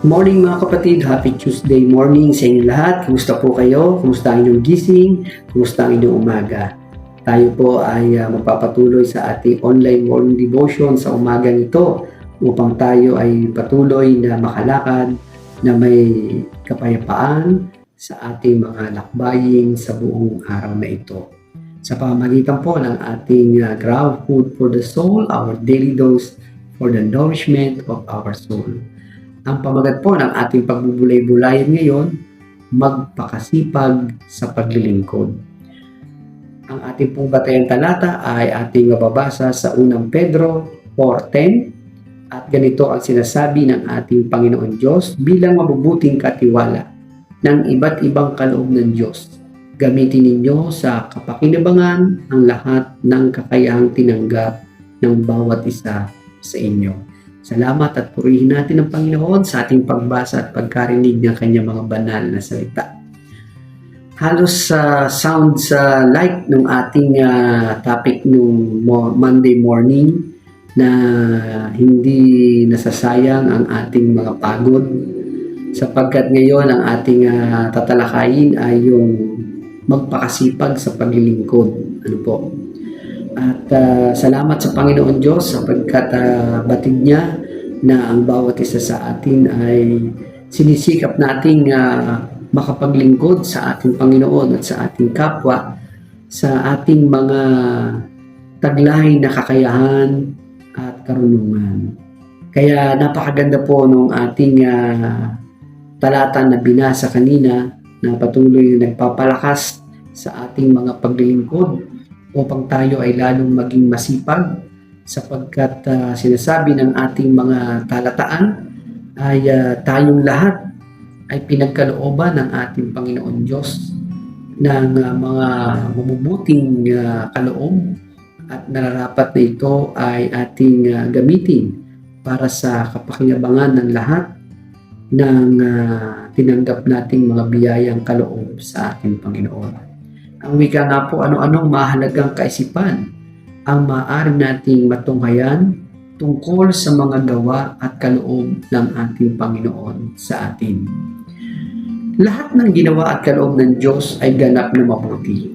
Morning mga kapatid, happy Tuesday morning sa inyong lahat. Kumusta po kayo? Kumusta ang inyong gising? Kumusta ang inyong umaga? Tayo po ay magpapatuloy sa ating online morning devotion sa umaga nito upang tayo ay patuloy na makalakad na may kapayapaan sa ating mga lakbaying sa buong araw na ito. Sa pamamagitan po ng ating Grab Food for the Soul, our daily dose for the nourishment of our soul. Ang pamagat po ng ating pagbubulay-bulayan ngayon, magpakasipag sa paglilingkod. Ang ating pong batayang talata ay ating mababasa sa 1 Pedro 4:10 at ganito ang sinasabi ng ating Panginoon Diyos bilang mabubuting katiwala ng iba't ibang kaloob ng Diyos. Gamitin ninyo sa kapakinabangan ang lahat ng kakayahang tinanggap ng bawat isa sa inyo. Salamat at purihin natin ang Panginoon sa ating pagbasa at pagkarinig ng kanyang mga banal na salita. Halos sounds like nung ating topic nung Monday morning na hindi nasasayang ang ating mga pagod sapagkat ngayon ang ating tatalakayin ay yung magpakasipag sa paglilingkod. Ano po? At salamat sa Panginoon Diyos sapagkat batid niya na ang bawat isa sa atin ay sinisikap nating makapaglingkod sa ating Panginoon at sa ating kapwa sa ating mga taglay na kakayahan at karunungan. Kaya napakaganda po nung ating talata na binasa kanina na patuloy na nagpapalakas sa ating mga paglilingkod upang tayo ay lalong maging masipag sapagkat sinasabi ng ating mga talataan ay tayong lahat ay pinagkalooban ng ating Panginoon Diyos ng mga mabubuting kaloob at nararapat na ito ay ating gamitin para sa kapakinabangan ng lahat ng tinanggap nating mga biyayang kaloob sa ating Panginoon. Ang wika nga po, ano-anong mahalagang kaisipan ang maaari nating matunghayan tungkol sa mga gawa at kaloob ng ating Panginoon sa atin. Lahat ng ginawa at kaloob ng Diyos ay ganap na mabuti.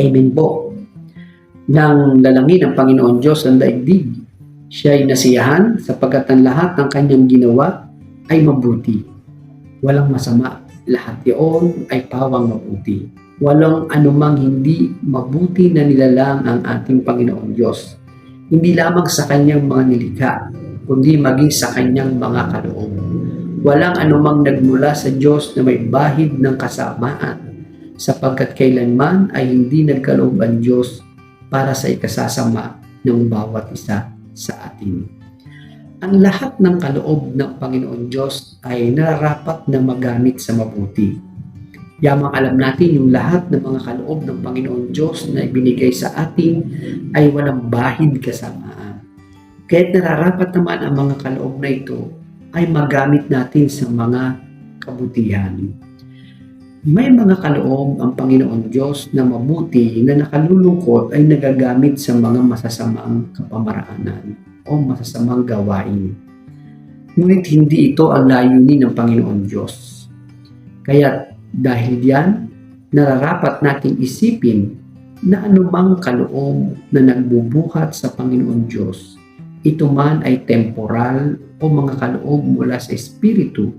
Amen po. Nang lalangin ng Panginoon Diyos ang daigdig, siya ay nasiyahan sapagkat ang lahat ng kanyang ginawa ay mabuti. Walang masama. Lahat iyon ay pawang mabuti. Walang anumang hindi mabuti na nilalang ang ating Panginoon Diyos. Hindi lamang sa kanyang mga nilikha, kundi maging sa kanyang mga kaloob. Walang anumang nagmula sa Diyos na may bahid ng kasamaan, sapagkat kailanman ay hindi nagkaloob ang Diyos para sa ikasasama ng bawat isa sa atin. Ang lahat ng kaloob ng Panginoon Diyos ay nararapat na magamit sa mabuti. Yamang alam natin yung lahat ng mga kaloob ng Panginoon Diyos na ibinigay sa atin ay walang bahid kasamaan. Kaya't nararapat naman ang mga kaloob na ito ay magamit natin sa mga kabutihan. May mga kaloob ang Panginoon Diyos na mabuti na nakalulungkot ay nagagamit sa mga masasamang kapamaraanan o masasamang gawain. Ngunit hindi ito ang layunin ng Panginoon Diyos. Kaya dahil diyan, nararapat nating isipin na anumang kaloob na nagbubuhat sa Panginoon Diyos, ito man ay temporal o mga kaloob mula sa Espiritu,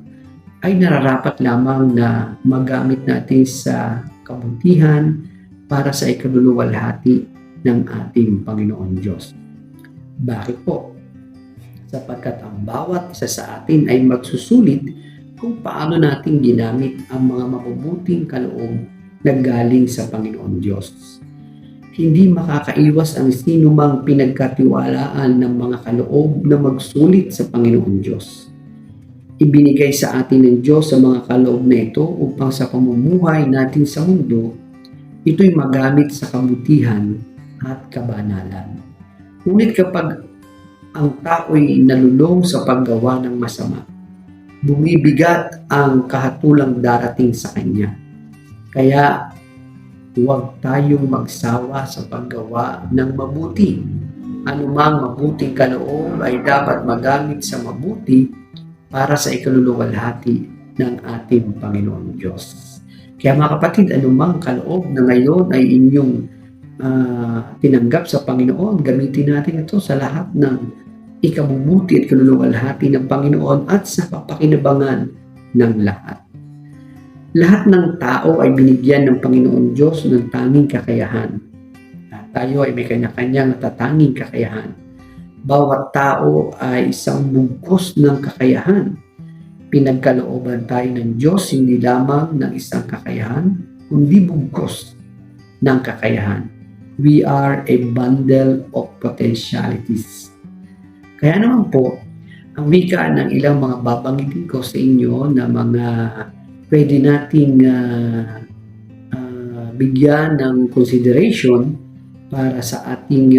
ay nararapat lamang na magamit natin sa kabutihan para sa ikaluluwalhati ng ating Panginoon Diyos. Bakit po? Sapagkat ang bawat isa sa atin ay magsusulit kung paano natin ginamit ang mga mabubuting kaloob na galing sa Panginoon Diyos. Hindi makakaiwas ang sinumang pinagkatiwalaan ng mga kaloob na magsulit sa Panginoon Diyos. Ibinigay sa atin ng Diyos sa mga kaloob na ito upang sa pamumuhay natin sa mundo, ito'y magamit sa kabutihan at kabanalan. Ngunit kapag ang tao'y nalulong sa paggawa ng masama, bumibigat ang kahatulang darating sa kanya. Kaya huwag tayong magsawa sa paggawa ng mabuti. Anumang mabuting kaloob ay dapat magamit sa mabuti para sa ikaluluwalhati ng ating Panginoon Diyos. Kaya mga kapatid, anumang kaloob na ngayon ay inyong tinanggap sa Panginoon, gamitin natin ito sa lahat ng ikabubuti at kaluluwalhati ng Panginoon at sa kapakinabangan ng lahat. Lahat ng tao ay binigyan ng Panginoon Diyos ng tanging kakayahan. At tayo ay may kanya-kanyang natatanging kakayahan. Bawat tao ay isang bugkos ng kakayahan. Pinagkalooban tayo ng Diyos hindi lamang ng isang kakayahan, kundi bugkos ng kakayahan. We are a bundle of potentialities. Kaya naman po, ang wika ng ilang mga babanggitin ko sa inyo na mga pwede nating bigyan ng consideration para sa ating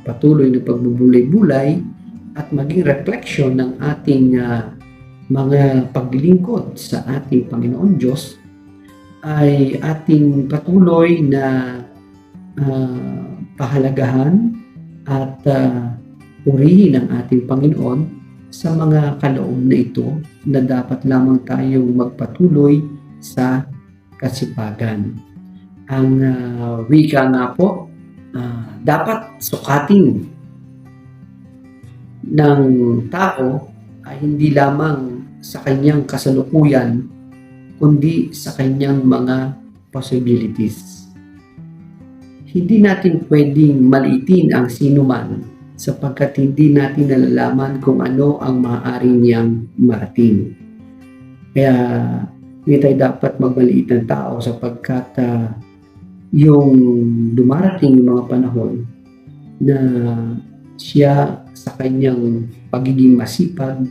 patuloy na pagbubulay-bulay at maging reflection ng ating mga paglilingkod sa ating Panginoon Diyos ay ating patuloy na pahalagahan at purihin ang ating Panginoon sa mga kaloob na ito na dapat lamang tayong magpatuloy sa kasipagan. Ang wika nga po, dapat sukatin ng tao ay hindi lamang sa kanyang kasalukuyan, kundi sa kanyang mga possibilities. Hindi natin pwedeng maliitin ang sinuman sapagkat hindi natin nalalaman kung ano ang maaari niyang marating. Kaya hindi tayo dapat magmaliit ng tao sapagkat yung dumarating yung mga panahon na siya sa kanyang pagiging masipag,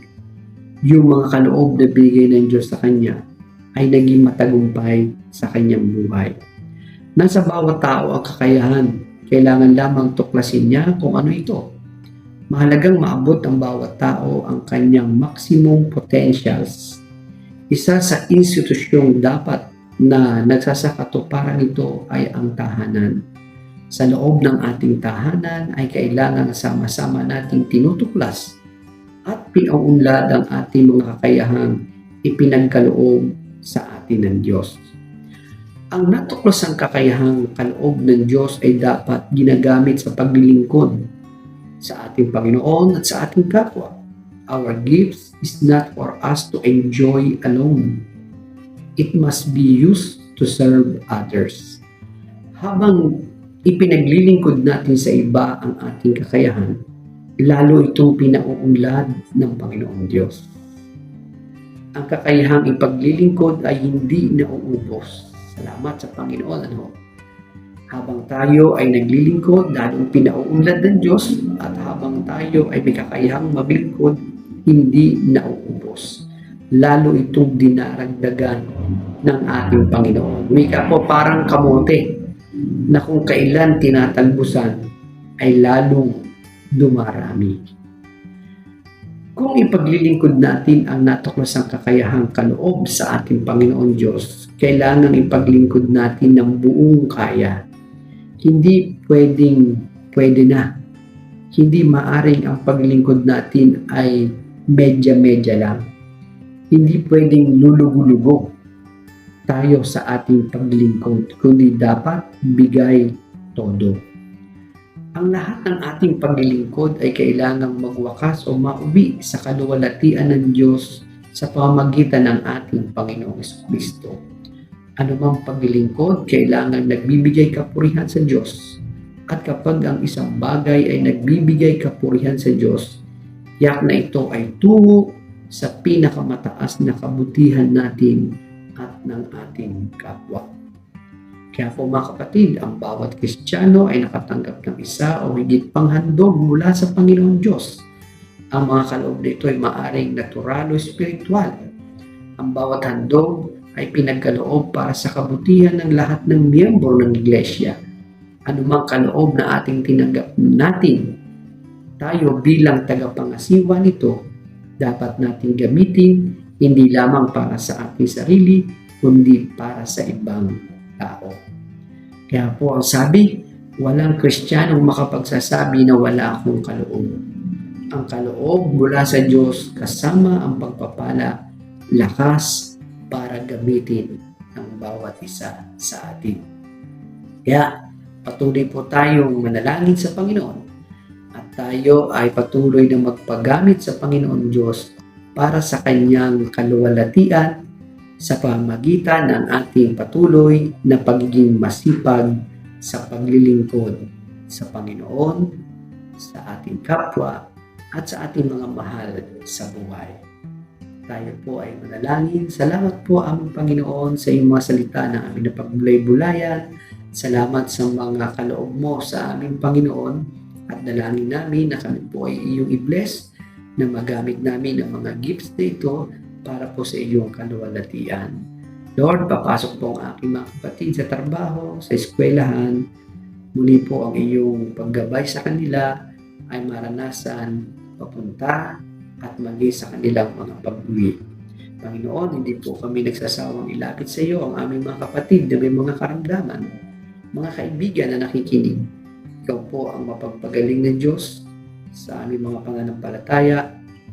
yung mga kaloob na bigay ng Diyos sa kanya ay naging matagumpay sa kanyang buhay. Nasa bawat tao ang kakayahan, kailangan lamang tuklasin niya kung ano ito. Mahalagang maabot ang bawat tao ang kanyang maximum potentials. Isa sa institusyong dapat na nagsasakatuparan nito ay ang tahanan. Sa loob ng ating tahanan ay kailangan sama-sama nating tinutuklas at pinauunlad ang ating mga kakayahang ipinagkaloob sa atin ng Diyos. Ang natuklasang kakayahang kaloob ng Diyos ay dapat ginagamit sa paglilingkod sa ating Panginoon at sa ating kapwa. Our gifts is not for us to enjoy alone. It must be used to serve others. Habang ipinaglilingkod natin sa iba ang ating kakayahan, lalo itong pinauunlad ng Panginoong Diyos. Ang kakayahang ipaglilingkod ay hindi nauubos. Salamat sa Panginoon. Habang tayo ay naglilingkod, lalong pinauunlad ng Diyos, at habang tayo ay may kakayahang maglingkod, hindi nauubos. Lalo itong dinaragdagan ng ating Panginoon. Wika po parang kamote na kung kailan tinatalbusan ay lalong dumarami. Kung ipaglilingkod natin ang natuklasang kakayahang kaloob sa ating Panginoon Diyos, kailangan ipaglingkod natin ng buong kaya. Hindi pwede na. Hindi maaring ang paglingkod natin ay medya-medya lang. Hindi pwedeng lulugo-lugo tayo sa ating paglingkod, kundi dapat bigay todo. Ang lahat ng ating paglilingkod ay kailangang magwakas o mauwi sa kaluwalhatian ng Diyos sa pamamagitan ng ating Panginoong Kristo. Anumang paglilingkod, kailangan nagbibigay kapurihan sa Diyos. At kapag ang isang bagay ay nagbibigay kapurihan sa Diyos, yak na ito ay tungo sa pinakamataas na kabutihan natin at ng ating kapwa. Kaya po mga kapatid, ang bawat Kristiyano ay nakatanggap ng isa o higit pang handog mula sa Panginoon Diyos. Ang mga kaloob nito ay maaring natural o spiritual. Ang bawat handog ay pinagkaloob para sa kabutihan ng lahat ng miyembro ng Iglesia. Anumang kaloob na ating tinanggap natin, tayo bilang tagapangasiwa nito, dapat nating gamitin hindi lamang para sa ating sarili, kundi para sa ibang tao. Kaya po ang sabi, walang Kristiyanong makapagsasabi na wala akong kaloob. Ang kaloob mula sa Diyos kasama ang pagpapala, lakas para gamitin ng bawat isa sa atin. Kaya patuloy po tayong manalangin sa Panginoon at tayo ay patuloy na magpagamit sa Panginoon Diyos para sa kanyang kaluwalhatian sa pamamagitan ng ating patuloy na pagiging masipag sa paglilingkod sa Panginoon, sa ating kapwa, at sa ating mga mahal sa buhay. Tayo po ay manalangin. Salamat po aming Panginoon sa iyong mga salita na aming napagbulay-bulayan. Salamat sa mga kaloob mo sa aming Panginoon at dalangin namin na kami po ay iyong i-bless na magamit namin ang mga gifts na ito para po sa iyong kaluwalhatian. Lord, papasok po ang aking mga kapatid sa trabaho, sa eskwelahan. Muli po ang iyong paggabay sa kanila ay maranasan papunta at maging sa kanilang mga pag-uwi. Panginoon, hindi po kami nagsasawang ilapit sa iyo ang aming mga kapatid na may mga karamdaman, mga kaibigan na nakikinig. Ikaw po ang mapagpagaling ng Diyos sa aming mga pananampalataya.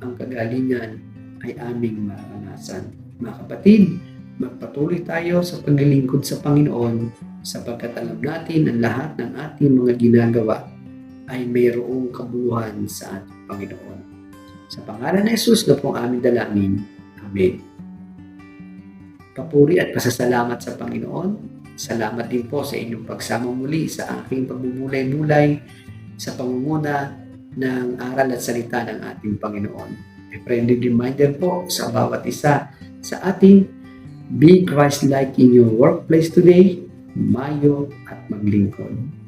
Ang kagalingan ay aming maranasan. Mga kapatid, magpatuloy tayo sa paglilingkod sa Panginoon sapagkat alam natin ang lahat ng ating mga ginagawa ay mayroong kabuluhan sa ating Panginoon. Sa pangalan ni Jesus na pong aming dalangin. Amen. Papuri at pasasalamat sa Panginoon. Salamat din po sa inyong pagsama muli sa aking pagbubulay-bulay sa pangunguna ng aral at salita ng ating Panginoon. A friendly reminder po sa bawat isa sa ating be Christ-like in your workplace today, mayo at maglingkod.